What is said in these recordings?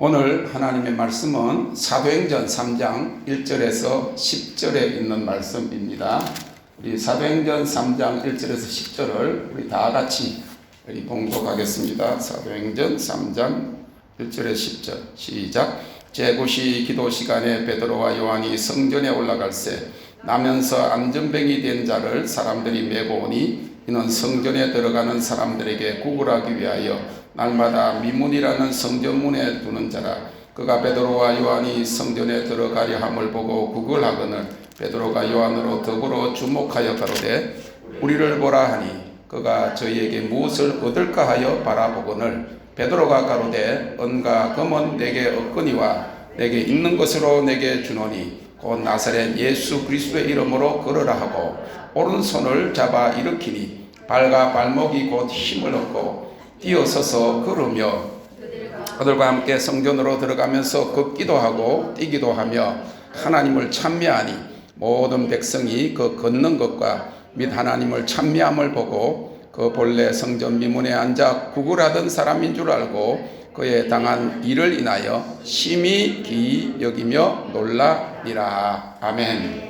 오늘 하나님의 말씀은 사도행전 3장 1절에서 10절에 있는 말씀입니다. 우리 사도행전 3장 1절에서 10절을 우리 다 같이 봉독하겠습니다. 사도행전 3장 1절에 10절 시작. 제9시 기도 시간에 베드로와 요한이 성전에 올라갈새 나면서 안전병이 된 자를 사람들이 메고 오니 이는 성전에 들어가는 사람들에게 구걸하기 위하여 날마다 미문이라는 성전문에 두는 자라. 그가 베드로와 요한이 성전에 들어가려 함을 보고 구걸하거늘 베드로가 요한으로 더불어 주목하여 가로되 우리를 보라 하니 그가 저희에게 무엇을 얻을까 하여 바라보거늘 베드로가 가로되 은과 금은 내게 없거니와 내게 있는 것으로 내게 주노니 곧 나사렛 예수 그리스도의 이름으로 걸으라 하고 오른손을 잡아 일으키니 발과 발목이 곧 힘을 얻고 뛰어서서 걸으며 그들과 함께 성전으로 들어가면서 걷기도 하고 뛰기도 하며 하나님을 찬미하니 모든 백성이 그 걷는 것과 및 하나님을 찬미함을 보고 그 본래 성전 미문에 앉아 구걸하던 사람인 줄 알고 그에 당한 일을 인하여 심히 기이 여기며 놀라니라. 아멘.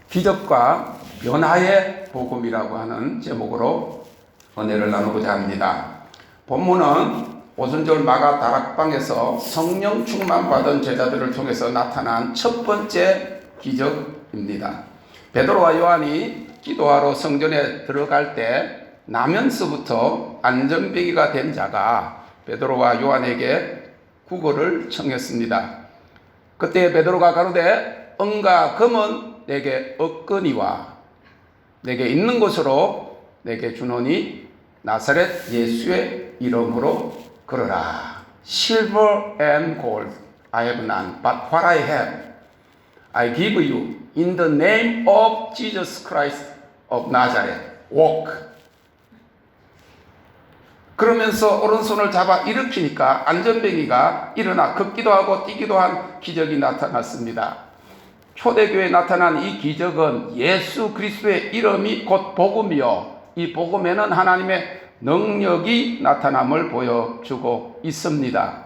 기적과 변화의 복음이라고 하는 제목으로 은혜를 나누고자 합니다. 본문은 오순절 마가 다락방에서 성령 충만 받은 제자들을 통해서 나타난 첫 번째 기적입니다. 베드로와 요한이 기도하러 성전에 들어갈 때 나면서부터 안전병이가 된 자가 베드로와 요한에게 구걸을 청했습니다. 그때 베드로가 가로되 은과 금은 내게 없거니와 내게 있는 것으로 내게 주노니 나사렛 예수의 이름으로 걸어라. Silver and gold I have none, but what I have I give you in the name of Jesus Christ of Nazareth. Walk. 그러면서 오른손을 잡아 일으키니까 안전뱅이가 일어나 걷기도 하고 뛰기도 한 기적이 나타났습니다. 초대교회에 나타난 이 기적은 예수 그리스도의 이름이 곧 복음이요 이 복음에는 하나님의 능력이 나타남을 보여주고 있습니다.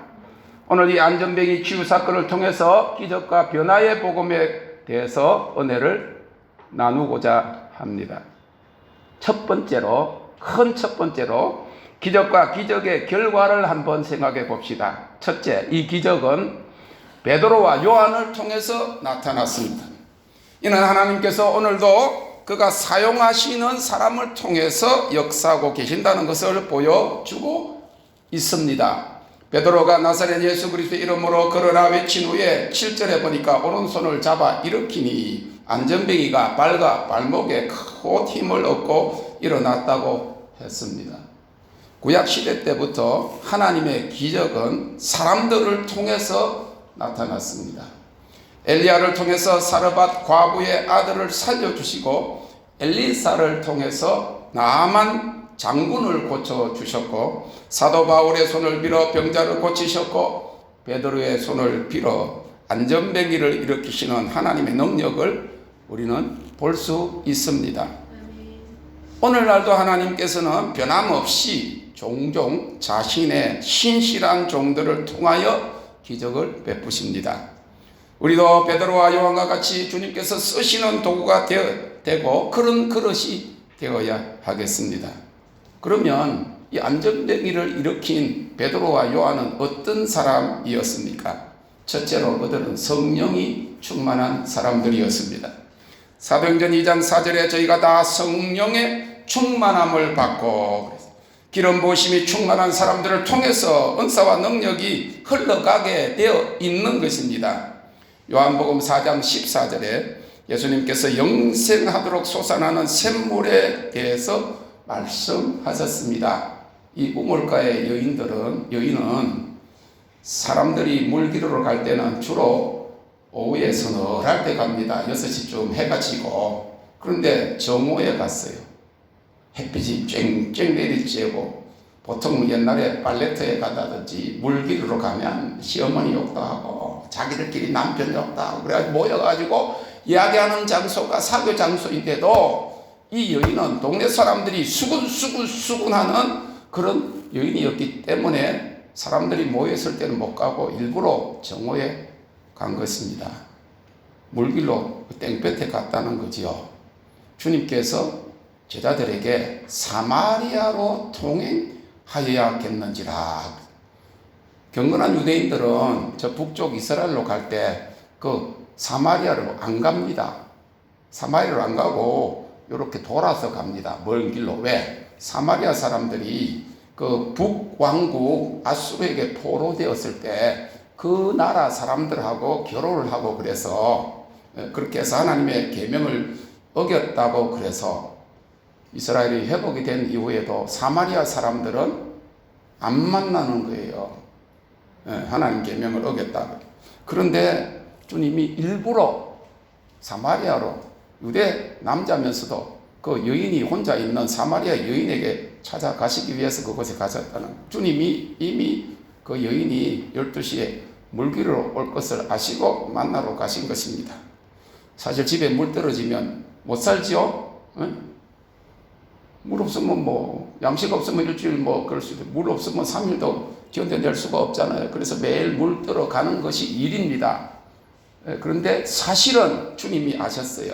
오늘 이 안전병이 치유 사건을 통해서 기적과 변화의 복음에 대해서 은혜를 나누고자 합니다. 첫 번째로 기적과 기적의 결과를 한번 생각해 봅시다. 첫째, 이 기적은 베드로와 요한을 통해서 나타났습니다. 이는 하나님께서 오늘도 그가 사용하시는 사람을 통해서 역사하고 계신다는 것을 보여주고 있습니다. 베드로가 나사렛 예수 그리스도의 이름으로 걸어라 외친 후에 7절에 보니까 오른손을 잡아 일으키니 안전병이가 발과 발목에 큰 힘을 얻고 일어났다고 했습니다. 구약시대 때부터 하나님의 기적은 사람들을 통해서 나타났습니다. 엘리야를 통해서 사르밧 과부의 아들을 살려주시고 엘리사를 통해서 나아만 장군을 고쳐주셨고 사도 바울의 손을 빌어 병자를 고치셨고 베드로의 손을 빌어 안전병기를 일으키시는 하나님의 능력을 우리는 볼 수 있습니다. 오늘날도 하나님께서는 변함없이 종종 자신의 신실한 종들을 통하여 기적을 베푸십니다. 우리도 베드로와 요한과 같이 주님께서 쓰시는 도구가 되고 그런 그릇이 되어야 하겠습니다. 그러면 이 안전병기를 일으킨 베드로와 요한은 어떤 사람이었습니까? 첫째로 그들은 성령이 충만한 사람들이었습니다. 사도행전 2장 4절에 저희가 다 성령의 충만함을 받고 기름 부으심이 충만한 사람들을 통해서 은사와 능력이 흘러가게 되어 있는 것입니다. 요한복음 4장 14절에 예수님께서 영생하도록 솟아나는 샘물에 대해서 말씀하셨습니다. 이 우물가의 여인은 사람들이 물기르러 갈 때는 주로 오후에 서늘할 때 갑니다. 6시쯤 해가 지고. 그런데 정오에 갔어요. 햇빛이 쨍쨍 내리쬐고 보통 옛날에 팔레트에 가다든지 물기르러 가면 시어머니 욕도 하고 자기들끼리 남편 욕도 하고 그래가지고 모여가지고 이야기하는 장소가 사교 장소인데도 이 여인은 동네 사람들이 수군수군하는 그런 여인이었기 때문에 사람들이 모였을 때는 못 가고 일부러 정오에 간 것입니다. 물길로 땡볕에 갔다는 거지요. 주님께서 제자들에게 사마리아로 통행하여야겠는지라. 경건한 유대인들은 저 북쪽 이스라엘로 갈 때 그 사마리아로 안 갑니다. 사마리아로 안 가고 이렇게 돌아서 갑니다. 먼 길로. 왜? 사마리아 사람들이 그 북왕국 아수르에게 포로되었을 때 그 나라 사람들하고 결혼을 하고 그래서 그렇게 해서 하나님의 계명을 어겼다고 그래서 이스라엘이 회복이 된 이후에도 사마리아 사람들은 안 만나는 거예요. 하나님 계명을 어겼다. 그런데 주님이 일부러 사마리아로 유대 남자면서도 그 여인이 혼자 있는 사마리아 여인에게 찾아가시기 위해서 그곳에 가셨다는, 주님이 이미 그 여인이 12시에 물길로 올 것을 아시고 만나러 가신 것입니다. 사실 집에 물 떨어지면 못 살지요? 물 없으면 뭐 양식 없으면 일주일 뭐 그럴 수도, 물 없으면 3일도 견뎌낼 수가 없잖아요. 그래서 매일 물 떨어 가는 것이 일입니다. 그런데 사실은 주님이 아셨어요.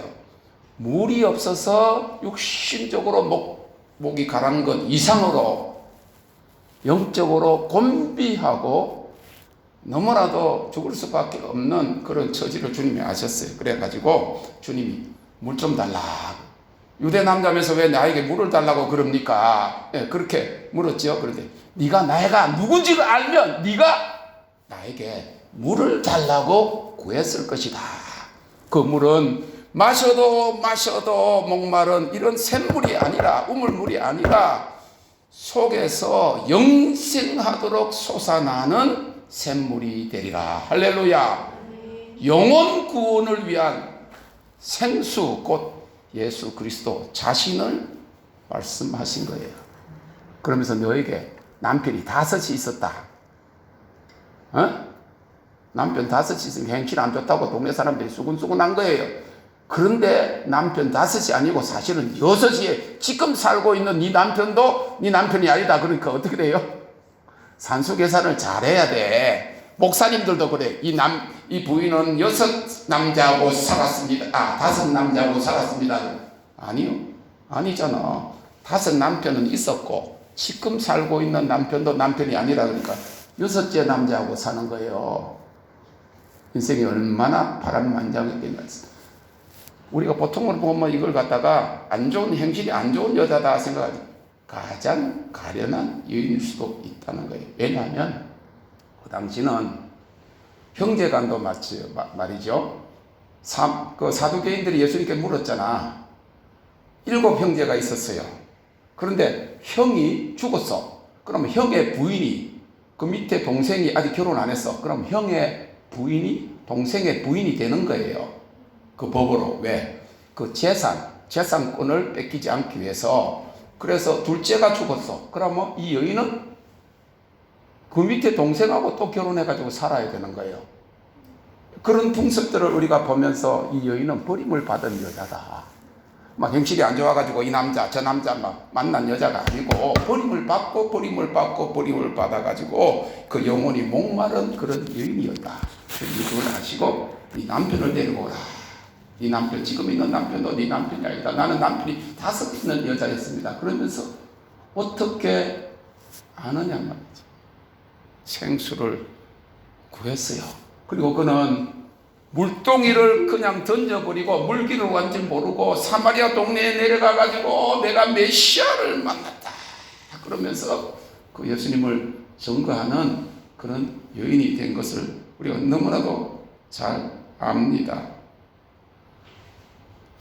물이 없어서 육신적으로 목이 가라앉은 것 이상으로 영적으로 곤비하고 너무나도 죽을 수밖에 없는 그런 처지를 주님이 아셨어요. 그래가지고 주님이 물 좀 달라. 유대 남자면서 왜 나에게 물을 달라고 그럽니까? 그렇게 물었죠. 그런데 네가 내가 누군지를 알면 네가 나에게 물을 달라고 구했을 것이다. 그 물은 마셔도 목마른 이런 샘물이 아니라, 우물물이 아니라 속에서 영생하도록 솟아나는 샘물이 되리라. 할렐루야. 영혼 구원을 위한 생수, 곧 예수 그리스도 자신을 말씀하신 거예요. 그러면서 너에게 남편이 5이 있었다. 남편 5이 있으면 행실 안 좋다고 동네 사람들이 수근수근한 거예요. 그런데 남편 5이 아니고 사실은 6이에 지금 살고 있는 네 남편도 네 남편이 아니다. 그러니까 어떻게 돼요? 산수 계산을 잘해야 돼. 목사님들도 그래. 이 부인은 6 남자하고 살았습니다. 5 남자하고 살았습니다. 아니요. 아니잖아. 5 남편은 있었고 지금 살고 있는 남편도 남편이 아니라 그러니까 6째 남자하고 사는 거예요. 인생이 얼마나 파란만장했겠냐. 우리가 보통으로 보면 이걸 갖다가 안 좋은 행실이 안 좋은 여자다 생각하지, 가장 가련한 여인일 수도 있다는 거예요. 왜냐하면 그 당시는 형제간도 말이죠. 그 사두개인들이 예수님께 물었잖아. 7 형제가 있었어요. 그런데 형이 죽었어. 그러면 형의 부인이, 그 밑에 동생이 아직 결혼 안 했어. 그럼 형의 부인이 동생의 부인이 되는 거예요. 그 법으로. 왜? 그 재산권을 뺏기지 않기 위해서. 그래서 둘째가 죽었어. 그러면 이 여인은 그 밑에 동생하고 또 결혼해가지고 살아야 되는 거예요. 그런 풍습들을 우리가 보면서 이 여인은 버림을 받은 여자다. 막 행실이 안 좋아가지고 이 남자 저 남자 막 만난 여자가 아니고 버림을 받아가지고 그 영혼이 목마른 그런 여인이었다. 그걸 아시고 이 남편을 데리고 오라. 이 남편, 지금 있는 남편도 네 남편이 아니다. 나는 남편이 5 있는 여자였습니다. 그러면서 어떻게 아느냐 말이죠. 생수를 구했어요. 그리고 그는 물동이를 그냥 던져버리고 물길을 완전히 모르고 사마리아 동네에 내려가가지고 내가 메시아를 만났다. 그러면서 그 예수님을 증거하는 그런 여인이 된 것을 우리가 너무나도 잘 압니다.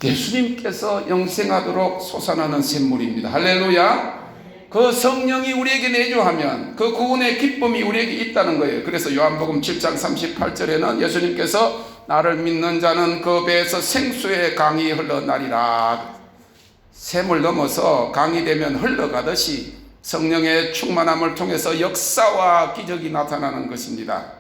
예수님께서 영생하도록 솟아나는 샘물입니다. 할렐루야. 그 성령이 우리에게 내주하면 그 구원의 기쁨이 우리에게 있다는 거예요. 그래서 요한복음 7장 38절에는 예수님께서 나를 믿는 자는 그 배에서 생수의 강이 흘러나리라. 샘을 넘어서 강이 되면 흘러가듯이 성령의 충만함을 통해서 역사와 기적이 나타나는 것입니다.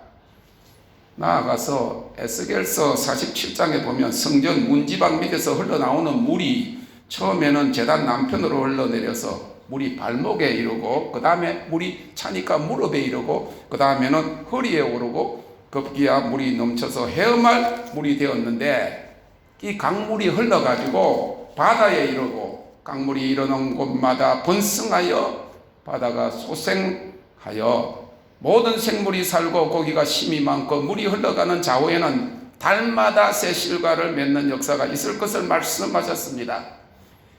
나아가서 에스겔서 47장에 보면 성전 문지방 밑에서 흘러나오는 물이 처음에는 제단 남편으로 흘러내려서 물이 발목에 이르고 그 다음에 물이 차니까 무릎에 이르고 그 다음에는 허리에 오르고 급기야 물이 넘쳐서 헤엄할 물이 되었는데 이 강물이 흘러가지고 바다에 이르고 강물이 이르는 곳마다 번성하여 바다가 소생하여 모든 생물이 살고 고기가 심이 많고 물이 흘러가는 좌우에는 달마다 새 실과를 맺는 역사가 있을 것을 말씀하셨습니다.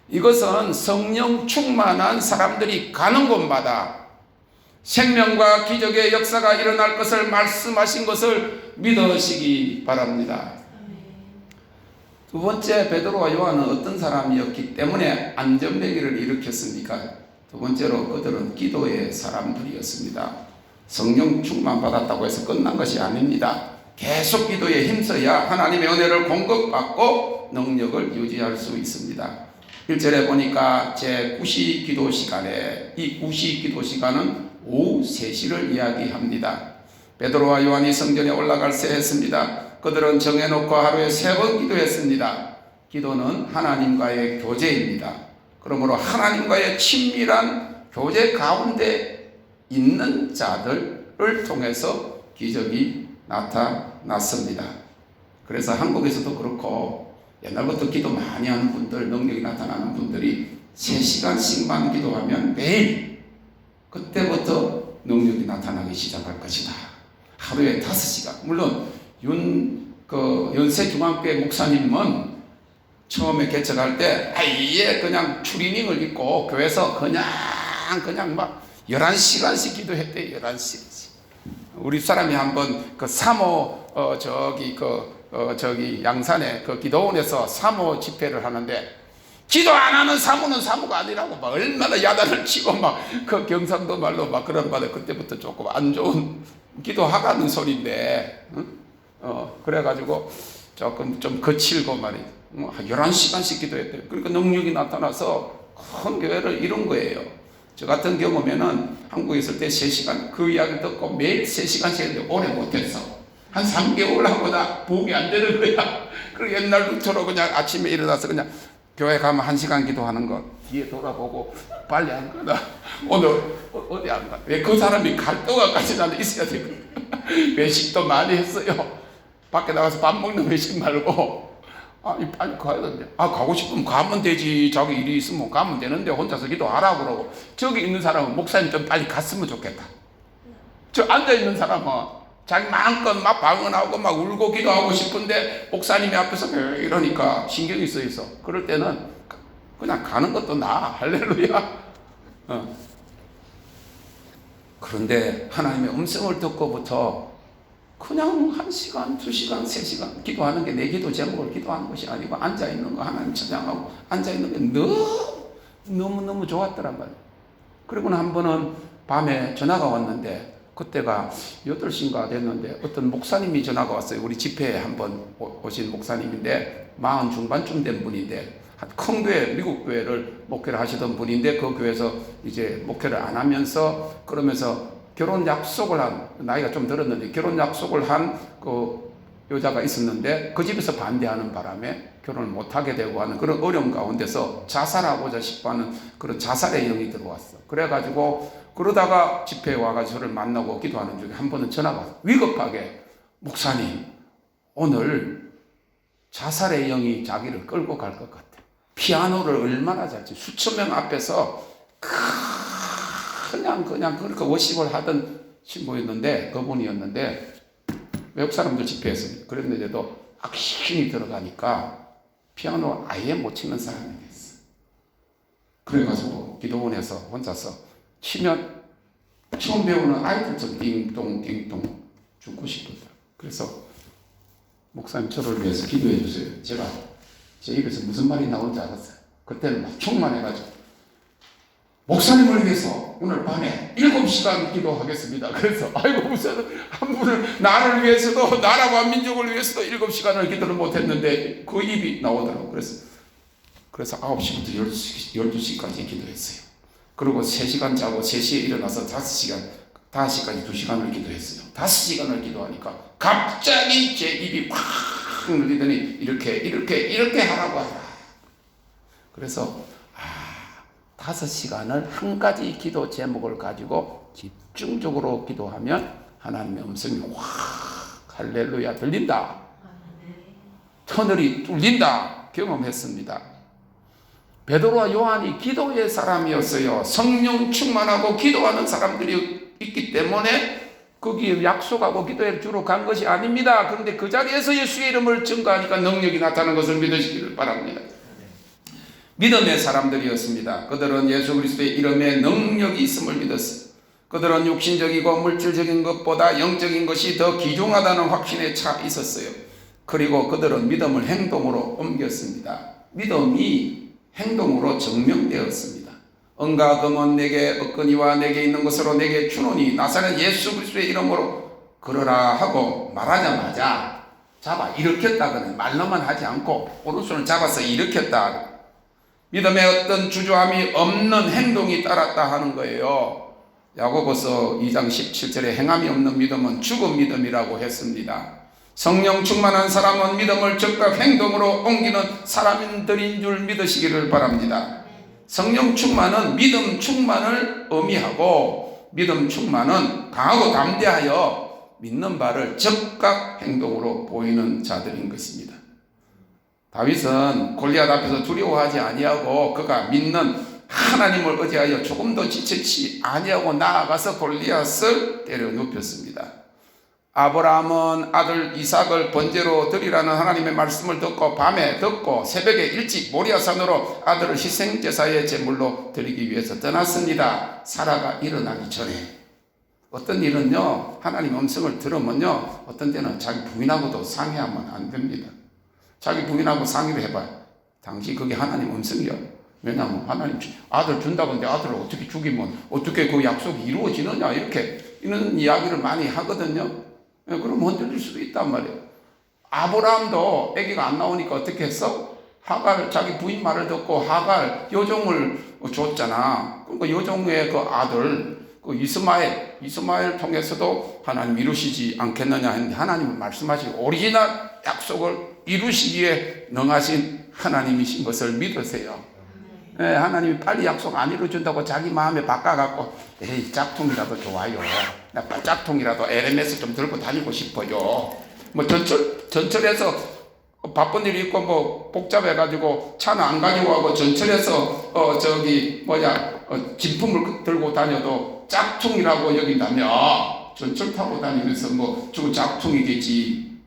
이것은 성령 충만한 사람들이 가는 곳마다 생명과 기적의 역사가 일어날 것을 말씀하신 것을 믿으시기 바랍니다. 두 번째, 베드로와 요한은 어떤 사람이었기 때문에 안전뱅이를 일으켰습니까? 두 번째로 그들은 기도의 사람들이었습니다. 성령 충만 받았다고 해서 끝난 것이 아닙니다. 계속 기도에 힘써야 하나님의 은혜를 공급받고 능력을 유지할 수 있습니다. 1절에 보니까 제9시 기도 시간에, 이 9시 기도 시간은 오후 3시를 이야기합니다. 베드로와 요한이 성전에 올라갈 새 했습니다. 그들은 정해놓고 하루에 3번 기도했습니다. 기도는 하나님과의 교제입니다. 그러므로 하나님과의 친밀한 교제 가운데 있는 자들을 통해서 기적이 나타났습니다. 그래서 한국에서도 그렇고 옛날부터 기도 많이 하는 분들, 능력이 나타나는 분들이 3시간씩만 기도하면 매일 그때부터 능력이 나타나기 시작할 것이다. 하루에 5시간. 물론 연세중앙교회 목사님은 처음에 개척할 때 아예 그냥 추리닝을 입고 교회에서 그냥 막 11시간씩 기도했대. 11시간씩. 우리 사람이 한번 그 사모 저기 양산에 그 기도원에서 사모 집회를 하는데 기도 안 하는 사모는 사모가 아니라고 막 얼마나 야단을 치고 막 그 경상도 말로 막 그런 말에 그때부터 조금 안 좋은 기도하가는 소리인데 그래가지고 조금 좀 거칠고 말이죠. 11시간씩 기도했대요. 그러니까 능력이 나타나서 큰 교회를 이룬 거예요. 저 같은 경우에는 한국에 있을 때 3시간 그 이야기 듣고 매일 3시간씩 했는데 오래 못했어. 한 3개월 하고나 부흥이 안 되는 거야. 그리고 옛날부터 그냥 아침에 일어나서 그냥 교회 가면 1시간 기도하는 거 뒤에 돌아보고 빨리 안 가나 오늘 어디 안 가. 왜 그 사람이 갈 동안까지 나는 있어야 되거든. 외식도 많이 했어요. 밖에 나가서 밥 먹는 외식 말고 빨리 가야 되는데 가고 싶으면 가면 되지. 자기 일이 있으면 가면 되는데 혼자서 기도하라고 그러고 저기 있는 사람은 목사님 좀 빨리 갔으면 좋겠다. 저 앉아있는 사람은 자기 마음껏 막 방언하고 막 울고 기도하고 싶은데 목사님이 앞에서 이러니까 신경이 쓰여서 그럴 때는 그냥 가는 것도 나아. 할렐루야. 그런데 하나님의 음성을 듣고부터 그냥 1시간, 2시간, 3시간 기도하는 게 내 기도 제목을 기도하는 것이 아니고 앉아있는 거 하나님 찬양하고 앉아있는 게 너무너무 좋았더란 말이에요. 그리고 한 번은 밤에 전화가 왔는데 그때가 8시인가 됐는데 어떤 목사님이 전화가 왔어요. 우리 집회에 한번 오신 목사님인데 40 중반쯤 된 분인데 큰 교회, 미국 교회를 목회를 하시던 분인데 그 교회에서 이제 목회를 안 하면서 그러면서 결혼 약속을 한, 나이가 좀 들었는데 결혼 약속을 한 그 여자가 있었는데 그 집에서 반대하는 바람에 결혼을 못하게 되고 하는 그런 어려움 가운데서 자살하고자 싶어 하는 그런 자살의 영이 들어왔어. 그래가지고 그러다가 집회에 와가지고 저를 만나고 기도하는 중에 한 번은 전화가 왔어. 위급하게 목사님 오늘 자살의 영이 자기를 끌고 갈 것 같아. 피아노를 얼마나 잘지 수천 명 앞에서 그냥 그렇게 워십을 하던 신부였는데 그분이었는데 외국 사람들 집회에서 그랬는데도 악신이 들어가니까 피아노 아예 못 치는 사람이 됐어. 그래가지고 기도원에서 혼자서 치면 처음 배우는 아이들처럼 띵동 죽고 싶었다. 그래서 목사님 저를 위해서 기도해 주세요. 제가 제 입에서 무슨 말이 나온지 알았어요. 그때는 막 충만해가지고 목사님을 위해서 오늘 밤에 7시간 기도하겠습니다. 그래서 아이고 무슨 한 분을 나를 위해서도 나라와 민족을 위해서도 7시간을 기도를 못했는데 그 입이 나오더라고요. 그래서 9시부터 12시까지 기도했어요. 그리고 3시간 자고 3시에 일어나서 5시까지 2시간을 기도했어요. 5시간을 기도하니까 갑자기 제 입이 확 늘리더니 이렇게 하라고 하라. 그래서 5시간을 한 가지 기도 제목을 가지고 집중적으로 기도하면 하나님의 음성이 확 할렐루야 들린다. 터널이 뚫린다. 경험했습니다. 베드로와 요한이 기도의 사람이었어요. 성령 충만하고 기도하는 사람들이 있기 때문에 거기 약속하고 기도에 주로 간 것이 아닙니다. 그런데 그 자리에서 예수의 이름을 증거하니까 능력이 나타나는 것을 믿으시기를 바랍니다. 믿음의 사람들이었습니다. 그들은 예수 그리스도의 이름에 능력이 있음을 믿었어요. 그들은 육신적이고 물질적인 것보다 영적인 것이 더 귀중하다는 확신에 차 있었어요. 그리고 그들은 믿음을 행동으로 옮겼습니다. 믿음이 행동으로 증명되었습니다. 은과 금은 내게 얻거니와 내게 있는 것으로 내게 주노니 나사렛 예수 그리스도의 이름으로 그러라 하고 말하자마자 잡아 일으켰다고는 말로만 하지 않고 오른손을 잡아서 일으켰다. 믿음에 어떤 주저함이 없는 행동이 따랐다 하는 거예요. 야고보서 2장 17절에 행함이 없는 믿음은 죽은 믿음이라고 했습니다. 성령 충만한 사람은 믿음을 즉각 행동으로 옮기는 사람들인 줄 믿으시기를 바랍니다. 성령 충만은 믿음 충만을 의미하고 믿음 충만은 강하고 담대하여 믿는 바를 즉각 행동으로 보이는 자들인 것입니다. 다윗은 골리앗 앞에서 두려워하지 아니하고 그가 믿는 하나님을 의지하여 조금도 지체치 아니하고 나아가서 골리앗을 때려 눕혔습니다. 아브라함은 아들 이삭을 번제로 드리라는 하나님의 말씀을 듣고 밤에 듣고 새벽에 일찍 모리아산으로 아들을 희생제사의 제물로 드리기 위해서 떠났습니다. 사라가 일어나기 전에. 어떤 일은요, 하나님 음성을 들으면요, 어떤 때는 자기 부인하고도 상의하면 안 됩니다. 자기 부인하고 상의를 해봐요. 당신 그게 하나님 음성이야. 왜냐하면 하나님 아들 준다고 하는데 아들을 어떻게 죽이면 어떻게 그 약속이 이루어지느냐, 이런 이야기를 많이 하거든요. 그럼 흔들릴 수도 있단 말이에요. 아브라함도 아기가 안 나오니까 어떻게 했어? 하갈, 자기 부인 말을 듣고 하갈 요종을 줬잖아. 그러니까 요종의 그 아들 그 이스마엘 통해서도 하나님 이루시지 않겠느냐 했는데 하나님은 말씀하시고 오리지널 약속을 이루시기에 능하신 하나님이신 것을 믿으세요. 네, 하나님이 빨리 약속 안 이루어준다고 자기 마음에 바꿔갖고 에이 짝퉁이라도 좋아요. 나 짝퉁이라도 LMS 좀 들고 다니고 싶어요. 뭐 전철에서 바쁜 일이 있고 뭐 복잡해가지고 차는 안 가지고 가고 전철에서 진품을 들고 다녀도 짝퉁이라고 여긴다면 전철 타고 다니면서 뭐 저거 짝퉁이겠지.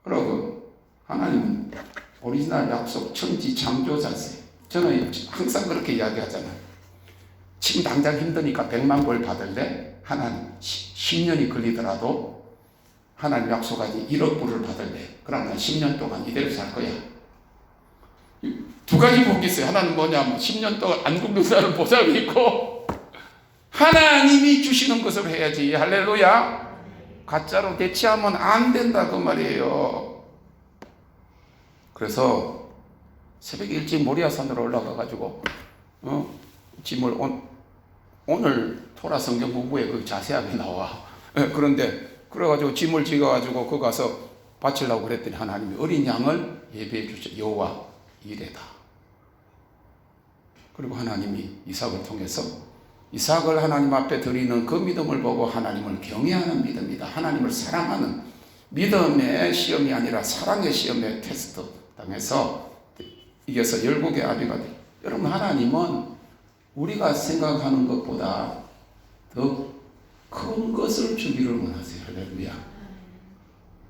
그러고 하나님은 오리지널 약속 천지 창조자세요. 저는 항상 그렇게 이야기하잖아요. 지금 당장 힘드니까 100만 불 받을래? 하나님 10년이 걸리더라도 하나님 약속하지 1억 불을 받을래? 그러면 10년 동안 이대로 살 거야. 두 가지 복이 있어요. 하나는 뭐냐면 10년 동안 안 굶는 사람을 보살고 있고 하나님이 주시는 것을 해야지. 할렐루야. 가짜로 대체하면 안 된다 그 말이에요. 그래서 새벽에 일찍 모리아산으로 올라가가지고 짐을 오늘 토라 성경 공부에 그 자세하게 나와. 그런데 그래가지고 짐을 지어가지고 거 가서 바치려고 그랬더니 하나님이 어린 양을 예배해 주셔. 여호와 이레다. 그리고 하나님이 이삭을 통해서 이삭을 하나님 앞에 드리는 그 믿음을 보고 하나님을 경외하는 믿음이다. 하나님을 사랑하는 믿음의 시험이 아니라 사랑의 시험에 테스트 당해서 이겨서 열국의 아비가 돼. 여러분 하나님은 우리가 생각하는 것보다 더 큰 것을 주기를 원하세요. 할렐루야.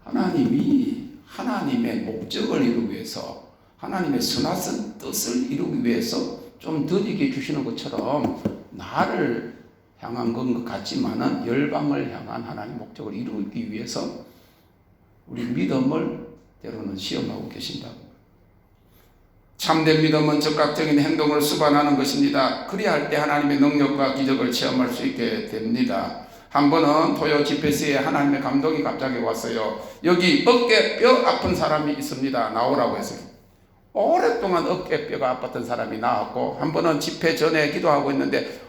하나님이 하나님의 목적을 이루기 위해서 하나님의 선하신 뜻을 이루기 위해서 좀 더디게 주시는 것처럼 나를 향한 것 같지만은 열방을 향한 하나님 목적을 이루기 위해서 우리 믿음을 때로는 시험하고 계신다고. 참된 믿음은 즉각적인 행동을 수반하는 것입니다. 그래야 할 때 하나님의 능력과 기적을 체험할 수 있게 됩니다. 한 번은 토요 집회시에 하나님의 감동이 갑자기 왔어요. 여기 어깨뼈 아픈 사람이 있습니다. 나오라고 했어요. 오랫동안 어깨뼈가 아팠던 사람이 나왔고, 한 번은 집회 전에 기도하고 있는데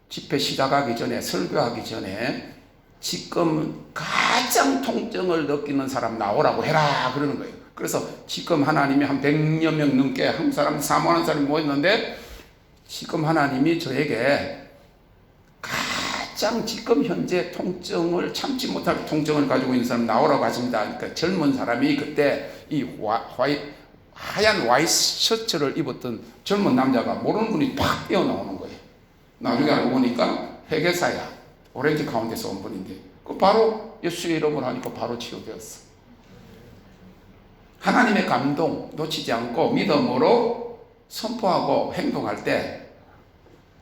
집회 시작하기 전에, 설교하기 전에 지금 가장 통증을 느끼는 사람 나오라고 해라 그러는 거예요. 그래서 지금 하나님이 한 100여 명 넘게 한 사람 사모하는 사람이 모였는데 지금 하나님이 저에게 가장 지금 현재 통증을 참지 못할 통증을 가지고 있는 사람 나오라고 하십니다. 그러니까 젊은 사람이 그때 이 하얀 와이셔츠를 입었던 젊은 남자가 모르는 분이 팍 뛰어나오는 거예요. 나중에 알고 보니까 회계사야. 오렌지 카운티에서 온 분인데 그 바로 예수의 이름을 하니까 바로 치유되었어. 하나님의 감동 놓치지 않고 믿음으로 선포하고 행동할 때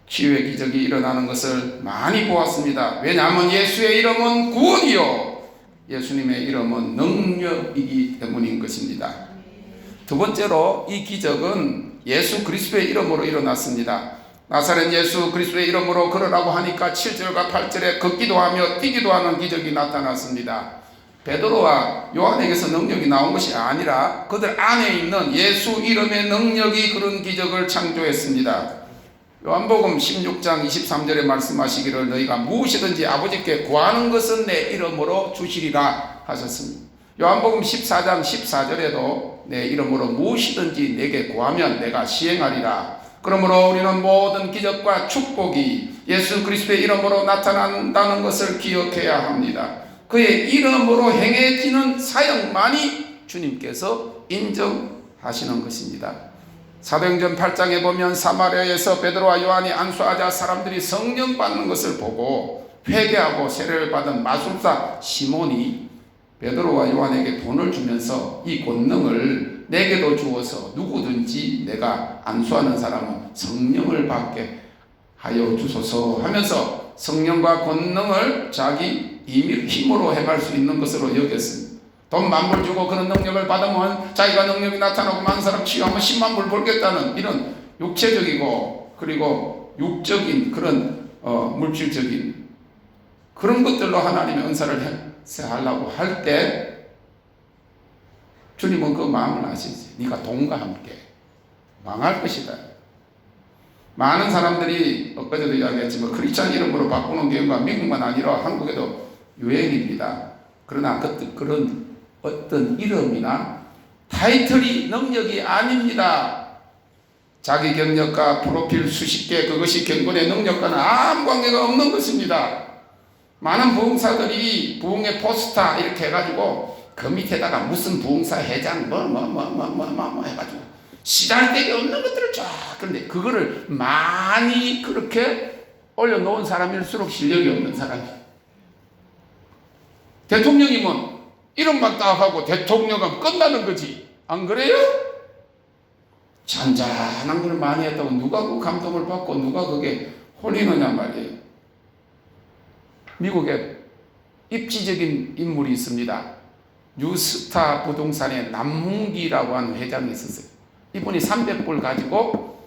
치유의 기적이 일어나는 것을 많이 보았습니다. 왜냐하면 예수의 이름은 구원이요 예수님의 이름은 능력이기 때문인 것입니다. 두 번째로 이 기적은 예수 그리스도의 이름으로 일어났습니다. 나사렛 예수 그리스도의 이름으로 걸으라고 하니까 7절과 8절에 걷기도 하며 뛰기도 하는 기적이 나타났습니다. 베드로와 요한에게서 능력이 나온 것이 아니라 그들 안에 있는 예수 이름의 능력이 그런 기적을 창조했습니다. 요한복음 16장 23절에 말씀하시기를 너희가 무엇이든지 아버지께 구하는 것은 내 이름으로 주시리라 하셨습니다. 요한복음 14장 14절에도 내 이름으로 무엇이든지 내게 구하면 내가 시행하리라. 그러므로 우리는 모든 기적과 축복이 예수 그리스도의 이름으로 나타난다는 것을 기억해야 합니다. 그의 이름으로 행해지는 사역만이 주님께서 인정하시는 것입니다. 사도행전 8장에 보면 사마리아에서 베드로와 요한이 안수하자 사람들이 성령 받는 것을 보고 회개하고 세례를 받은 마술사 시몬이 베드로와 요한에게 돈을 주면서 이 권능을 내게도 주어서 누구든지 내가 안수하는 사람은 성령을 받게 하여 주소서 하면서 성령과 권능을 자기 힘으로 행할 수 있는 것으로 여겼습니다. 돈 10,000불 주고 그런 능력을 받으면 자기가 능력이 나타나고 많은 사람 치유하면 100,000불 벌겠다는 이런 육체적이고 그리고 육적인 그런 물질적인 그런 것들로 하나님의 은사를 행하려고 할 때 주님은 그 마음을 아시지. 네가 돈과 함께 망할 것이다. 많은 사람들이 엊그제도 이야기했지만 크리스찬 이름으로 바꾸는 경우가 미국만 아니라 한국에도 유행입니다. 그러나 그런 어떤 이름이나 타이틀이 능력이 아닙니다. 자기 경력과 프로필 수십 개 그것이 경건의 능력과는 아무 관계가 없는 것입니다. 많은 부흥사들이 부흥의 포스터 이렇게 해가지고 그 밑에다가 무슨 부흥사 회장 해가지고 시달되게 없는 것들을 쫙 그런데 그거를 많이 그렇게 올려놓은 사람일수록 실력이 없는 사람이에요. 대통령이면 이름만 딱 하고 대통령은 끝나는 거지. 안 그래요? 잔잔한 걸 많이 했다고 누가 그 감동을 받고 누가 그게 홀리느냐 말이에요. 미국에 입지적인 인물이 있습니다. 뉴스타 부동산의 남문기라고 하는 회장이 있었어요. 이분이 300불 가지고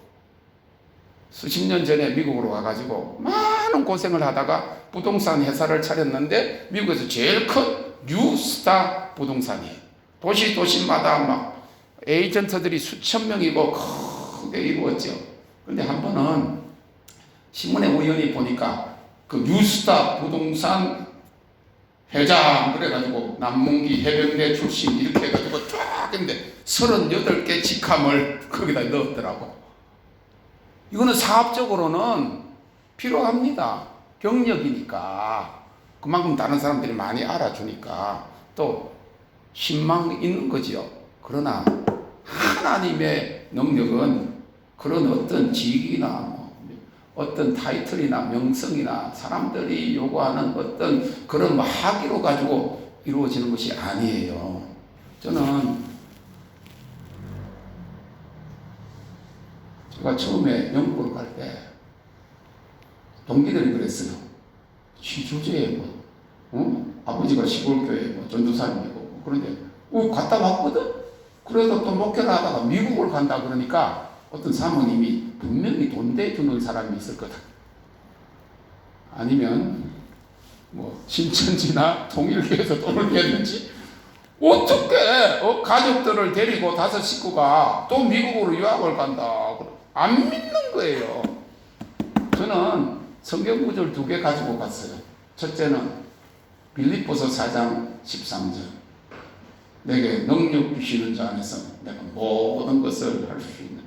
수십 년 전에 미국으로 와가지고 많은 고생을 하다가 부동산 회사를 차렸는데 미국에서 제일 큰 뉴스타 부동산이에요. 도시마다 막 에이전트들이 수천 명이고 크게 이루었죠. 그런데 한 번은 신문에 우연히 보니까 그 뉴스타 부동산 회장 그래가지고 남문기 해병대 출신 이렇게 해가지고 쫙 했는데 38개 직함을 거기다 넣었더라고. 이거는 사업적으로는 필요합니다. 경력이니까 그만큼 다른 사람들이 많이 알아주니까 또 신망 있는 거지요. 그러나 하나님의 능력은 그런 어떤 직위나 어떤 타이틀이나 명성이나 사람들이 요구하는 어떤 그런 학위로 가지고 이루어지는 것이 아니에요. 저는 제가 처음에 영국으로 갈 때 동기들이 그랬어요. 시주제에 아버지가 시골교회 전도사님이고 그런데 갔다 왔거든. 그래서 또 목회를 하다가 미국을 간다 그러니까 어떤 사모님이 분명히 돈 대주는 사람이 있을 거다. 아니면 신천지나 통일교에서 돈을 냈는지 어떻게 가족들을 데리고 5 식구가 또 미국으로 유학을 간다. 안 믿는 거예요. 저는 성경 구절 2개 가지고 갔어요. 첫째는 빌립보서 4장 13절. 내게 능력 주시는 자 안에서 내가 모든 것을 할 수 있는.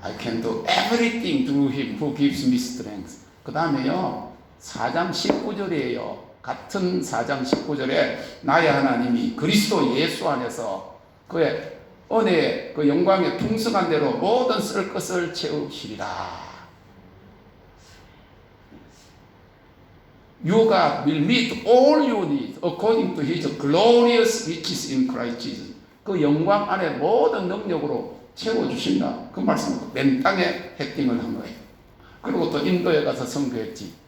I can do everything through him who gives me strength. 그 다음에요 4장 19절이에요. 같은 4장 19절에 나의 하나님이 그리스도 예수 안에서 그의 은혜의 그 영광의 풍성한 대로 모든 쓸 것을 채우시리라. You God will meet all your needs according to His glorious riches in Christ Jesus. 그 영광 안에 모든 능력으로 채워주신다. 그 말씀을 맨 땅에 헤딩을 한 거예요. 그리고 또 인도에 가서 선교했지.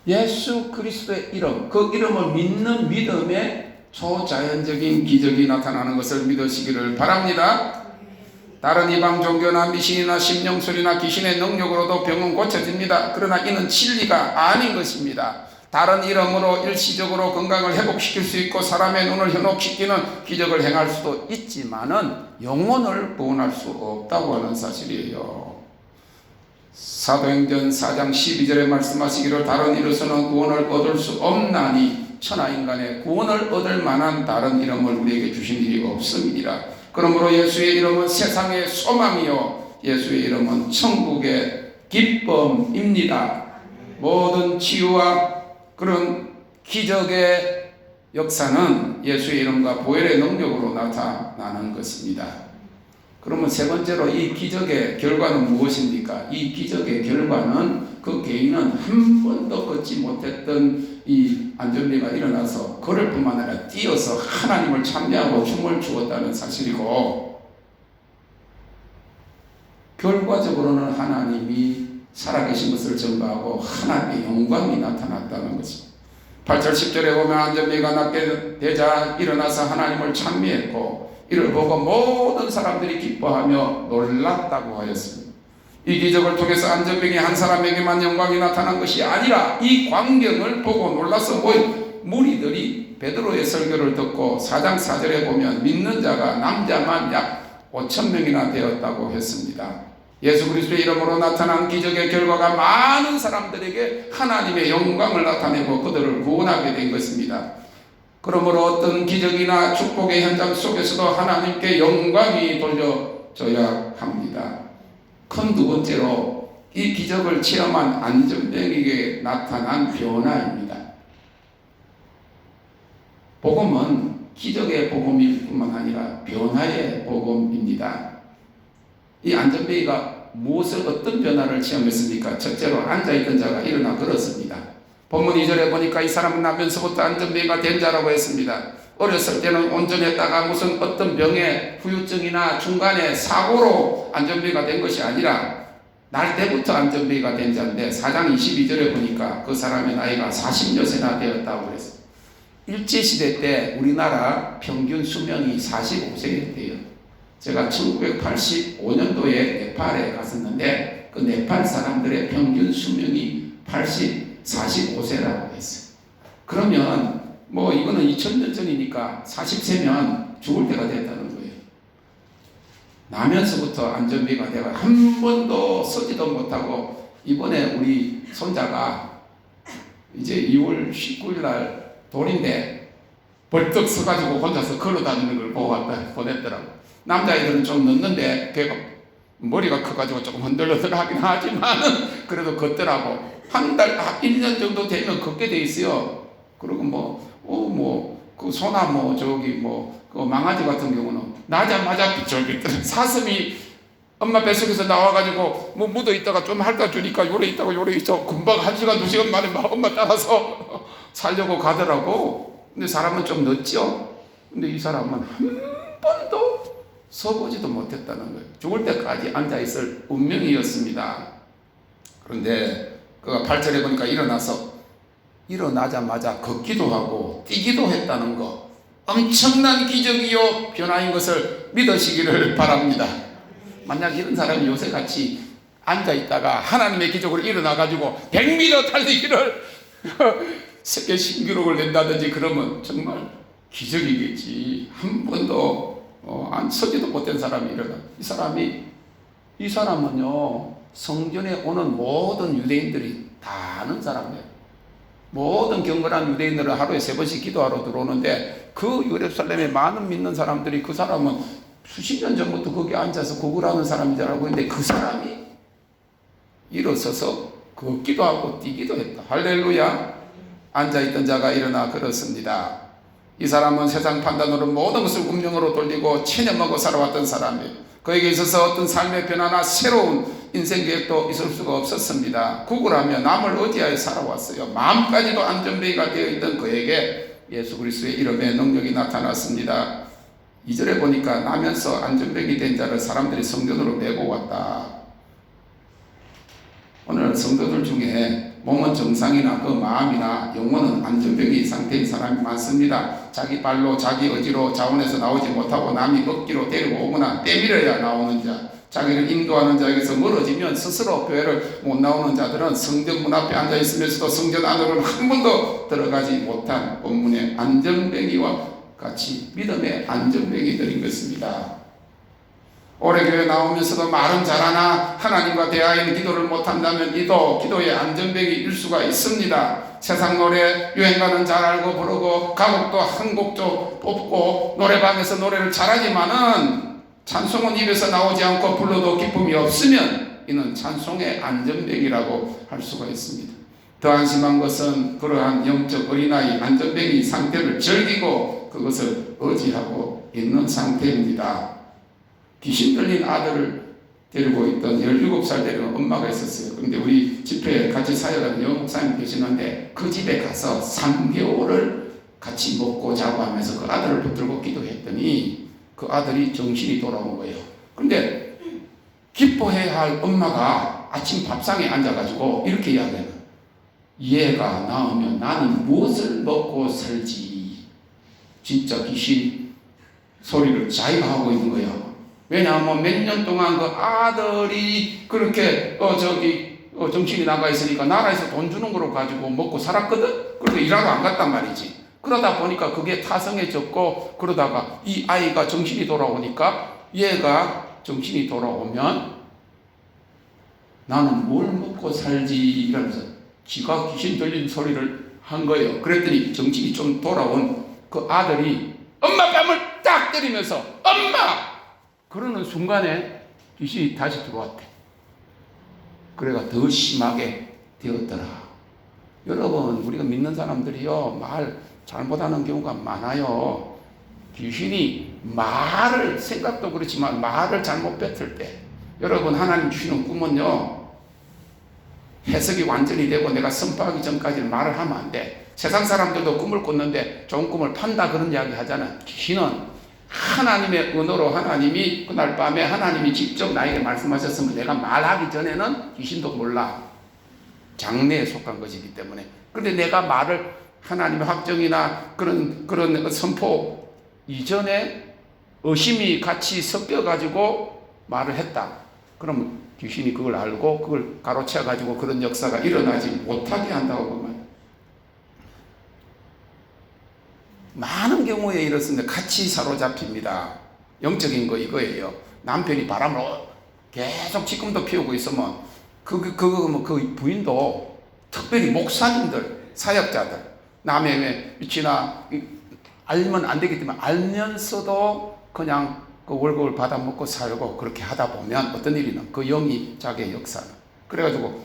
예수 그리스도의 이름, 그 이름을 믿는 믿음에 초자연적인 기적이 나타나는 것을 믿으시기를 바랍니다. 다른 이방 종교나 미신이나 심령술이나 귀신의 능력으로도 병은 고쳐집니다. 그러나 이는 진리가 아닌 것입니다. 다른 이름으로 일시적으로 건강을 회복시킬 수 있고 사람의 눈을 현혹시키는 기적을 행할 수도 있지만은 영혼을 구원할 수 없다고 하는 사실이에요. 사도행전 4장 12절에 말씀하시기를 다른 이로서는 구원을 얻을 수 없나니 천하인간의 구원을 얻을 만한 다른 이름을 우리에게 주신 일이 없음이니라. 그러므로 예수의 이름은 세상의 소망이요 예수의 이름은 천국의 기쁨입니다. 모든 치유와 그런 기적의 역사는 예수의 이름과 보혈의 능력으로 나타나는 것입니다. 그러면 세 번째로 이 기적의 결과는 무엇입니까? 이 기적의 결과는 그 개인은 한 번도 걷지 못했던 이 안전비가 일어나서 걸을 뿐만 아니라 뛰어서 하나님을 찬미하고 춤을 추었다는 사실이고, 결과적으로는 하나님이 살아계신 것을 증거하고 하나님의 영광이 나타났다는 것입니다. 8절 10절에 보면 안전비가 낫게 되자 일어나서 하나님을 찬미했고 이를 보고 모든 사람들이 기뻐하며 놀랐다고 하였습니다. 이 기적을 통해서 안전병이 한 사람에게만 영광이 나타난 것이 아니라 이 광경을 보고 놀라서 모인 무리들이 베드로의 설교를 듣고 4장 4절에 보면 믿는 자가 남자만 약 5,000명이나 되었다고 했습니다. 예수 그리스도의 이름으로 나타난 기적의 결과가 많은 사람들에게 하나님의 영광을 나타내고 그들을 구원하게 된 것입니다. 그러므로 어떤 기적이나 축복의 현장 속에서도 하나님께 영광이 돌려져야 합니다. 큰 두 번째로 이 기적을 체험한 안전병에게 나타난 변화입니다. 복음은 기적의 복음일 뿐만 아니라 변화의 복음입니다. 이 안전병이가 무엇을 어떤 변화를 체험했습니까? 첫째로 앉아있던 자가 일어나 걸었습니다. 본문 2절에 보니까 이 사람은 나면서부터 안전병이가 된 자라고 했습니다. 어렸을 때는 온전했다가 무슨 어떤 병의 후유증이나 중간에 사고로 안전병이가 된 것이 아니라 날 때부터 안전병이가 된 자인데 4장 22절에 보니까 그 사람의 나이가 40여세나 되었다고 그랬어요. 일제시대 때 우리나라 평균 수명이 45세였대요. 제가 1985년도에 네팔에 갔었는데 그 네팔 사람들의 평균 수명이 45세라고 했어요. 그러면 뭐 이거는 2000년 전이니까 40세면 죽을 때가 됐다는 거예요. 나면서부터 안전비가 돼가 한 번도 서지도 못하고 이번에 우리 손자가 이제 2월 19일 날 돌인데 벌떡 서가지고 혼자서 걸어다니는 걸 보고 보냈더라고. 남자애들은 좀 늦는데 걔가 머리가 커가지고 조금 흔들흔들하긴 하지만은 그래도 걷더라고. 한 달, 1년 정도 되면 걷게 돼 있어요. 그리고 그 소나 그 망아지 같은 경우는 나자마자 비틀비틀 사슴이 엄마 뱃속에서 나와가지고 묻어 있다가 좀 핥아 주니까 요래 있다가 요래 있어. 금방 1시간, 2시간 만에 막 엄마 따라서 살려고 가더라고. 근데 사람은 좀 늦죠? 근데 이 사람은 한 번도 서보지도 못했다는 거예요. 죽을 때까지 앉아있을 운명이었습니다. 그런데 그가 8절에 보니까 일어나자마자 걷기도 하고 뛰기도 했다는 거, 엄청난 기적이요 변화인 것을 믿으시기를 바랍니다. 만약 이런 사람이 요새같이 앉아있다가 하나님의 기적으로 일어나가지고 100m 달리기를 세계 신기록을 낸다든지 그러면 정말 기적이겠지. 한 번도 안 서지도 못한 사람이 일어나. 이 사람은요 성전에 오는 모든 유대인들이 다 아는 사람이에요. 모든 경건한 유대인들은 하루에 3번씩 기도하러 들어오는데 그 예루살렘에 많은 믿는 사람들이 그 사람은 수십 년 전부터 거기 앉아서 구걸하는 사람인 줄 알고 있는데 그 사람이 일어서서 걷기도 하고 뛰기도 했다. 할렐루야. 앉아있던 자가 일어나 걸었습니다. 이 사람은 세상 판단으로 모든 것을 운명으로 돌리고 체념하고 살아왔던 사람이에요. 그에게 있어서 어떤 삶의 변화나 새로운 인생 계획도 있을 수가 없었습니다. 구걸하며 남을 의지하여 살아왔어요. 마음까지도 안전뱅이가 되어 있던 그에게 예수 그리스도의 이름의 능력이 나타났습니다. 2절에 보니까 나면서 안전뱅이 된 자를 사람들이 성전으로 메고 왔다. 오늘 성도들 중에 몸은 정상이나 그 마음이나 영혼은 안전병이 상태인 사람이 많습니다. 자기 발로 자기 의지로 자원에서 나오지 못하고 남이 억지로 데리고 오거나 때밀어야 나오는 자, 자기를 인도하는 자에게서 멀어지면 스스로 교회를 못 나오는 자들은 성전 문 앞에 앉아 있으면서도 성전 안으로는 한 번도 들어가지 못한 본문의 안전병이와 같이 믿음의 안전병이들인 것입니다. 오래 교회 나오면서도 말은 잘하나 하나님과 대하여 기도를 못한다면 이도 기도의 안전병일 수가 있습니다. 세상 노래 유행가는 잘 알고 부르고 가곡도 한 곡도 뽑고 노래방에서 노래를 잘하지만은 찬송은 입에서 나오지 않고 불러도 기쁨이 없으면 이는 찬송의 안전병이라고 할 수가 있습니다. 더 안심한 것은 그러한 영적 어린아이 안전병이 상태를 즐기고 그것을 의지하고 있는 상태입니다. 귀신 들린 아들을 데리고 있던 17살 되는 엄마가 있었어요. 그런데 우리 집회에 같이 사역하는 영목사님 계시는데 그 집에 가서 3개월을 같이 먹고 자고 하면서 그 아들을 붙들고 기도했더니 그 아들이 정신이 돌아온 거예요. 그런데 기뻐해야 할 엄마가 아침 밥상에 앉아가지고 이렇게 이야기해요. 얘가 나오면 나는 무엇을 먹고 살지. 진짜 귀신 소리를 자기가 하고 있는 거예요. 왜냐하면 몇 년 동안 그 아들이 그렇게 정신이 나가 있으니까 나라에서 돈 주는 거로 가지고 먹고 살았거든. 그래서 일하러 안 갔단 말이지. 그러다 보니까 그게 타성해졌고 그러다가 이 아이가 정신이 돌아오니까 얘가 정신이 돌아오면 나는 뭘 먹고 살지 이러면서 지가 귀신 들린 소리를 한 거예요. 그랬더니 정신이 좀 돌아온 그 아들이 엄마 뺨을 딱 때리면서 엄마! 그러는 순간에 귀신이 다시 들어왔대. 그래가 더 심하게 되었더라. 여러분, 우리가 믿는 사람들이요, 말 잘못하는 경우가 많아요. 귀신이 말을, 생각도 그렇지만 말을 잘못 뱉을 때, 여러분, 하나님 주시는 꿈은요, 해석이 완전히 되고 내가 선포하기 전까지는 말을 하면 안 돼. 세상 사람들도 꿈을 꿨는데 좋은 꿈을 판다 그런 이야기 하잖아. 귀신은 하나님의 언어로 하나님이 그날 밤에 하나님이 직접 나에게 말씀하셨으면 내가 말하기 전에는 귀신도 몰라. 장래에 속한 것이기 때문에. 그런데 내가 말을 하나님의 확정이나 그런 선포 이전에 의심이 같이 섞여가지고 말을 했다. 그러면 귀신이 그걸 알고 그걸 가로채가지고 그런 역사가 일어나지 못하게 한다고 보면 많은 경우에 이렇습니다. 같이 사로잡힙니다. 영적인 거 이거예요. 남편이 바람을 계속 지금도 피우고 있으면 그 부인도 특별히 목사님들, 사역자들, 남의 위치나 알면 안 되기 때문에 알면서도 그냥 그 월급을 받아 먹고 살고 그렇게 하다 보면 어떤 일이는 그 영이 자기의 역사는. 그래가지고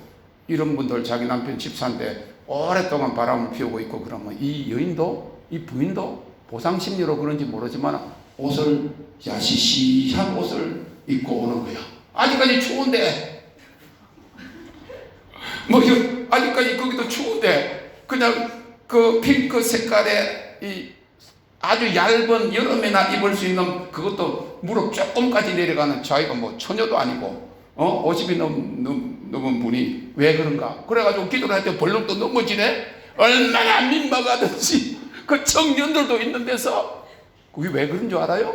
이런 분들 자기 남편 집사인데 오랫동안 바람을 피우고 있고 그러면 이 여인도 이 부인도 보상심리로 그런지 모르지만 옷을 야시시한 옷을 입고 오는 거야. 아직까지 추운데 아직까지 거기도 추운데 그냥 그 핑크 색깔의 이 아주 얇은 여름에나 입을 수 있는 그것도 무릎 조금까지 내려가는 자기가 뭐 처녀도 아니고 50이 넘은 분이 왜 그런가? 그래가지고 기도를 할 때 벌렁 또 넘어지네. 얼마나 민망하든지. 그 청년들도 있는 데서 그게 왜 그런 줄 알아요?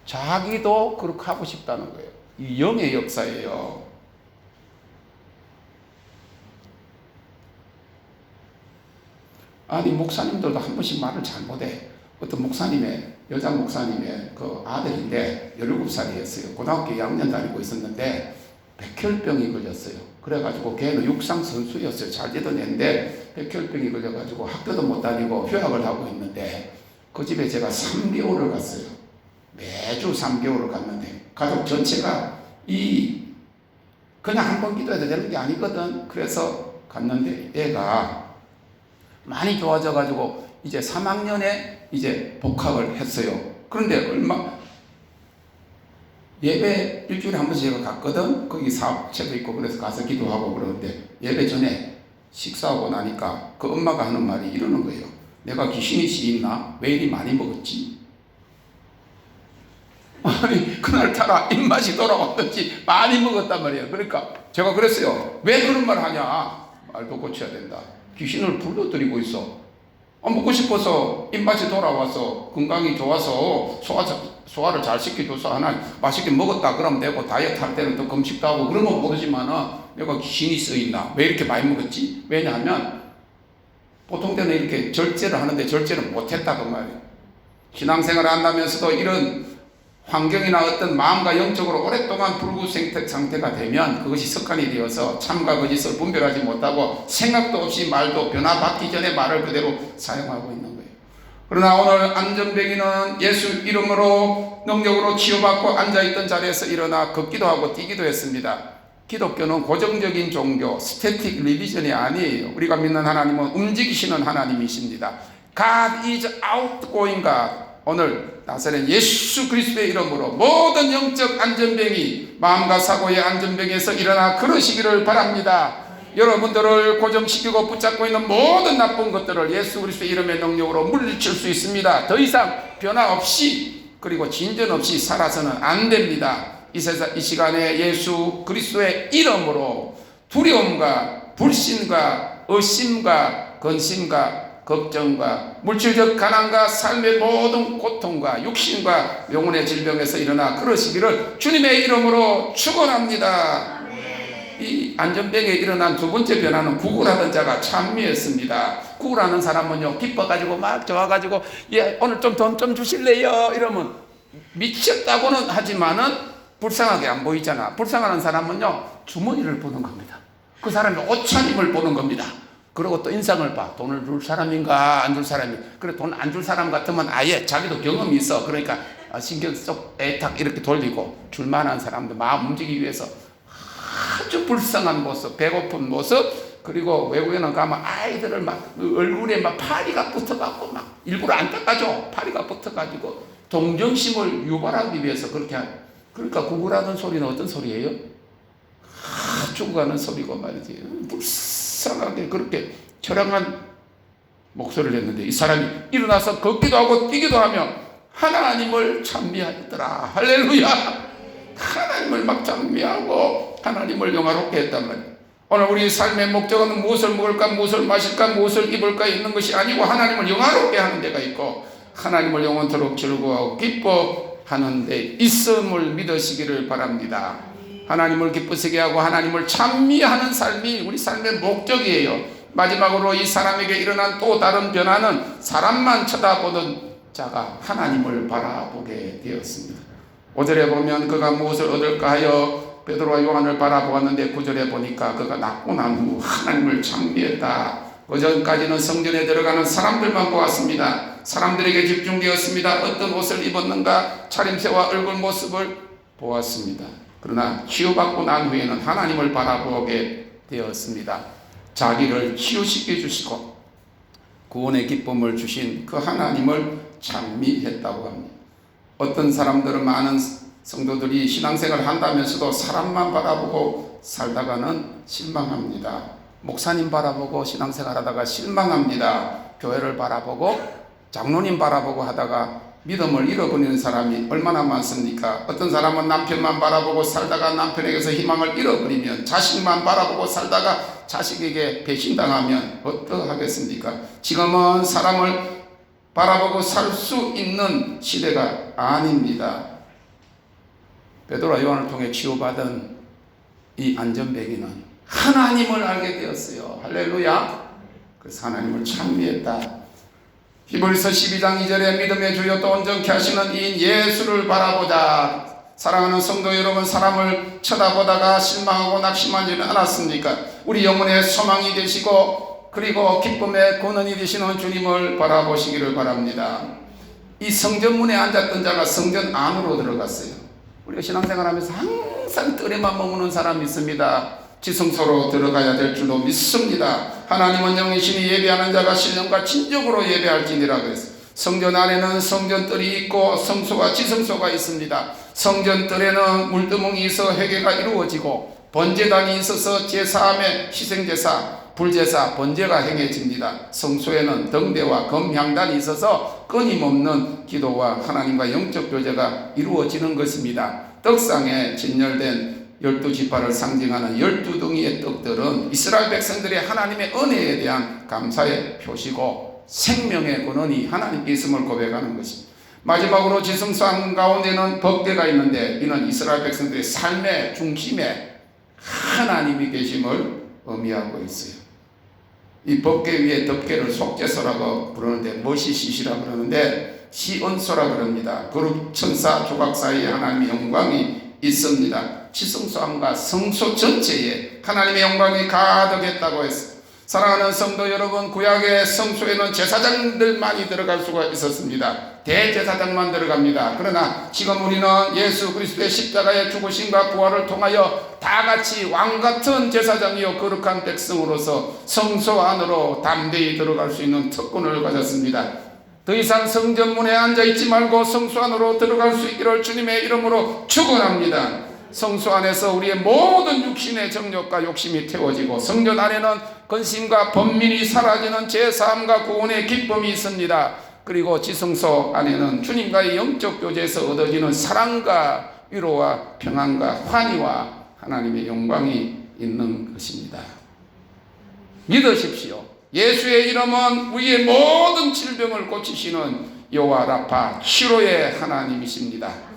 자기도 그렇게 하고 싶다는 거예요. 이 영의 역사예요. 아니 목사님들도 한 번씩 말을 잘못해. 어떤 목사님의 여자 목사님의 그 아들인데 17살이었어요. 고등학교 2학년 다니고 있었는데 백혈병이 걸렸어요. 그래가지고 걔는 육상 선수였어요. 잘 뛰던 애인데 백혈병이 걸려가지고 학교도 못 다니고 휴학을 하고 있는데 그 집에 제가 3개월을 갔어요. 매주 3개월을 갔는데 가족 전체가 그냥 한 번 기도해도 되는 게 아니거든. 그래서 갔는데 애가 많이 좋아져가지고 이제 3학년에 이제 복학을 했어요. 그런데 예배 일주일에 한 번씩 제가 갔거든. 거기 사업체도 있고 그래서 가서 기도하고 그러는데 예배 전에 식사하고 나니까 그 엄마가 하는 말이 이러는 거예요. 내가 귀신이 있나? 왜 이리 많이 먹었지? 아니 그날따라 입맛이 돌아왔든지 많이 먹었단 말이에요. 그러니까 제가 그랬어요. 왜 그런 말 하냐? 말도 고쳐야 된다. 귀신을 불러들이고 있어. 먹고 싶어서 입맛이 돌아와서 건강이 좋아서 소화를 잘 시켜줘서 하나 맛있게 먹었다 그러면 되고 다이어트 할 때는 또 금식도 하고 그러면 모르지만은 내가 귀신이 써있나? 왜 이렇게 많이 먹었지? 왜냐하면 보통 때는 이렇게 절제를 하는데 절제를 못했다 그 말이에요. 신앙생활을 한다면서도 이런 환경이나 어떤 마음과 영적으로 오랫동안 불구생태 상태가 되면 그것이 습관이 되어서 참과 거짓을 분별하지 못하고 생각도 없이 말도 변화받기 전에 말을 그대로 사용하고 있는 거예요. 그러나 오늘 안전뱅이는 예수 이름으로 능력으로 치유받고 앉아있던 자리에서 일어나 걷기도 하고 뛰기도 했습니다. 기독교는 고정적인 종교, 스태틱 리리전이 아니에요. 우리가 믿는 하나님은 움직이시는 하나님이십니다. God is outgoing God. 오늘 나사렛 예수 그리스도의 이름으로 모든 영적 안전병이 마음과 사고의 안전병에서 일어나 그러시기를 바랍니다. 여러분들을 고정시키고 붙잡고 있는 모든 나쁜 것들을 예수 그리스도의 이름의 능력으로 물리칠 수 있습니다. 더 이상 변화 없이 그리고 진전 없이 살아서는 안 됩니다. 이 시간에 예수 그리스도의 이름으로 두려움과 불신과 의심과 근심과 걱정과 물질적 가난과 삶의 모든 고통과 육신과 영혼의 질병에서 일어나 그러시기를 주님의 이름으로 축원합니다. 이 안전병에 일어난 두 번째 변화는 구걸하던 자가 찬미했습니다. 구걸하는 사람은요 기뻐가지고 막 좋아가지고 오늘 좀 돈 좀 주실래요? 이러면 미쳤다고는 하지만은 불쌍하게 안 보이잖아. 불쌍한 사람은요 주머니를 보는 겁니다. 그 사람이 옷차림을 보는 겁니다. 그리고 또 인상을 봐. 돈을 줄 사람인가 안 줄 사람인가. 그래 돈 안 줄 사람 같으면 아예 자기도 경험이 있어. 그러니까 신경 쏙 애탁 이렇게 돌리고 줄만한 사람들 마음 움직이기 위해서 아주 불쌍한 모습, 배고픈 모습. 그리고 외국에는 가면 아이들을 막 얼굴에 막 파리가 붙어갖고 막 일부러 안 닦아줘. 파리가 붙어가지고 동정심을 유발하기 위해서 그렇게 그러니까 구걸하는 소리는 어떤 소리예요? 죽어가는 소리고 말이지. 불쌍하게 그렇게 처량한 목소리를 했는데 이 사람이 일어나서 걷기도 하고 뛰기도 하며 하나님을 찬미하였더라. 할렐루야. 하나님을 막 찬미하고 하나님을 영화롭게 했단 말이에요. 오늘 우리 삶의 목적은 무엇을 먹을까 무엇을 마실까 무엇을 입을까 있는 것이 아니고 하나님을 영화롭게 하는 데가 있고 하나님을 영원토록 즐거워하고 기뻐하는 데 있음을 믿으시기를 바랍니다. 하나님을 기쁘시게 하고 하나님을 찬미하는 삶이 우리 삶의 목적이에요. 마지막으로 이 사람에게 일어난 또 다른 변화는 사람만 쳐다보던 자가 하나님을 바라보게 되었습니다. 5절에 보면 그가 무엇을 얻을까 하여 베드로와 요한을 바라보았는데 9절에 보니까 그가 낫고 난 후 하나님을 찬미했다. 그전까지는 성전에 들어가는 사람들만 보았습니다. 사람들에게 집중되었습니다. 어떤 옷을 입었는가 차림새와 얼굴 모습을 보았습니다. 그러나 치유받고 난 후에는 하나님을 바라보게 되었습니다. 자기를 치유시켜 주시고 구원의 기쁨을 주신 그 하나님을 찬미했다고 합니다. 어떤 사람들은 많은 성도들이 신앙생활을 한다면서도 사람만 바라보고 살다가는 실망합니다. 목사님 바라보고 신앙생활 하다가 실망합니다. 교회를 바라보고 장로님 바라보고 하다가 믿음을 잃어버리는 사람이 얼마나 많습니까? 어떤 사람은 남편만 바라보고 살다가 남편에게서 희망을 잃어버리면 자식만 바라보고 살다가 자식에게 배신당하면 어떡하겠습니까? 지금은 사람을 바라보고 살 수 있는 시대가 아닙니다. 베드로와 요한을 통해 치유받은 이 안전뱅이는 하나님을 알게 되었어요. 할렐루야. 그래서 하나님을 찬미했다. 히브리서 12장 2절에 믿음의 주여 또 온전케 하시는 이인 예수를 바라보자. 사랑하는 성도 여러분, 사람을 쳐다보다가 실망하고 낙심하지는 않았습니까? 우리 영혼의 소망이 되시고 그리고 기쁨의 근원이 되시는 주님을 바라보시기를 바랍니다. 이 성전문에 앉았던 자가 성전 안으로 들어갔어요. 우리가 신앙생활하면서 항상 뜰에만 머무는 사람이 있습니다. 지성소로 들어가야 될 줄로 믿습니다. 하나님은 영이시니 예배하는 자가 신령과 진정으로 예배할지니라 그랬어요. 성전 안에는 성전뜰이 있고 성소와 지성소가 있습니다. 성전뜰에는 물두멍이 있어 회개가 이루어지고 번제단이 있어서 제사함의 희생제사, 불제사, 번제가 행해집니다. 성소에는 등대와 금향단이 있어서 끊임없는 기도와 하나님과 영적 교제가 이루어지는 것입니다. 떡상에 진열된 12지파를 상징하는 12덩이의 떡들은 이스라엘 백성들의 하나님의 은혜에 대한 감사의 표시고 생명의 근원이 하나님께 있음을 고백하는 것입니다. 마지막으로 지성소 가운데는 법궤가 있는데 이는 이스라엘 백성들의 삶의 중심에 하나님이 계심을 의미하고 있어요. 이 법궤 위에 덮개를 속죄소라고 부르는데 머시시시라고 그러는데 시온소라고 그럽니다. 그룹 천사 조각 사이에 하나님의 영광이 있습니다. 지성소함과 성소 전체에 하나님의 영광이 가득했다고 했습니다. 사랑하는 성도 여러분, 구약의 성소에는 제사장들만이 들어갈 수가 있었습니다. 대제사장만 들어갑니다. 그러나 지금 우리는 예수 그리스도의 십자가의 죽으심과 부활을 통하여 다같이 왕같은 제사장이요 거룩한 백성으로서 성소 안으로 담대히 들어갈 수 있는 특권을 가졌습니다. 더 이상 성전문에 앉아있지 말고 성소 안으로 들어갈 수 있기를 주님의 이름으로 축원합니다. 성소 안에서 우리의 모든 육신의 정욕과 욕심이 태워지고 성전 안에는 근심과 번민이 사라지는 제사함과 구원의 기쁨이 있습니다. 그리고 지성소 안에는 주님과의 영적 교제에서 얻어지는 사랑과 위로와 평안과 환희와 하나님의 영광이 있는 것입니다. 믿으십시오. 예수의 이름은 우리의 모든 질병을 고치시는 여호와 라파 치료의 하나님이십니다.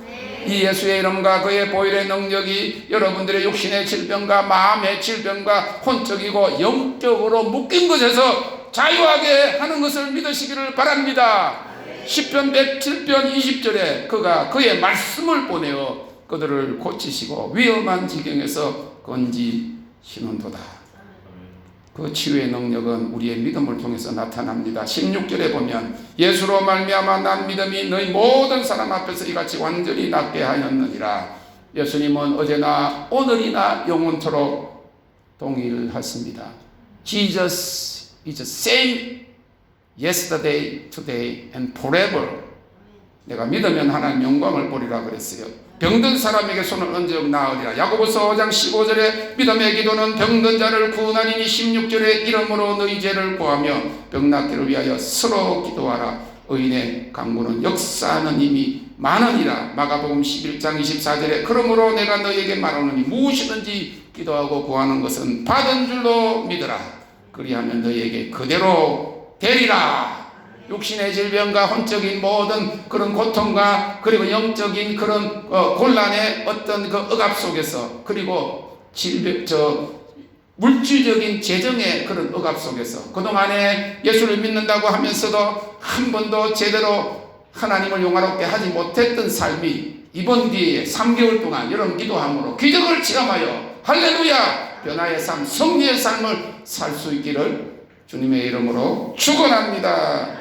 이 예수의 이름과 그의 보혈의 능력이 여러분들의 육신의 질병과 마음의 질병과 혼적이고 영적으로 묶인 것에서 자유하게 하는 것을 믿으시기를 바랍니다. 시편 107편 20절에 그가 그의 말씀을 보내어 그들을 고치시고 위험한 지경에서 건지시는도다. 그 치유의 능력은 우리의 믿음을 통해서 나타납니다. 16절에 보면 예수로 말미암아 난 믿음이 너희 모든 사람 앞에서 이같이 완전히 낫게 하였느니라. 예수님은 어제나 오늘이나 영원토록 동일하십니다. Jesus is the same yesterday, today and forever. 내가 믿으면 하나님 영광을 보리라 그랬어요. 병든 사람에게 손을 얹어 나으리라. 야고보서 5장 15절에 믿음의 기도는 병든 자를 구원하리니 16절에 이름으로 너희 죄를 고하며 병 낫기를 위하여 서로 기도하라. 의인의 강구는 역사하는 힘이 많으니라. 마가복음 11장 24절에 그러므로 내가 너희에게 말하노니 무엇이든지 기도하고 구하는 것은 받은 줄로 믿으라. 그리하면 너희에게 그대로 되리라. 육신의 질병과 혼적인 모든 그런 고통과 그리고 영적인 그런 곤란의 어떤 그 억압 속에서 그리고 물질적인 재정의 그런 억압 속에서 그동안에 예수를 믿는다고 하면서도 한 번도 제대로 하나님을 영화롭게 하지 못했던 삶이 이번 기회에 3개월 동안 여러분 기도함으로 기적을 체험하여 할렐루야 변화의 삶, 승리의 삶을 살 수 있기를 주님의 이름으로 축원합니다.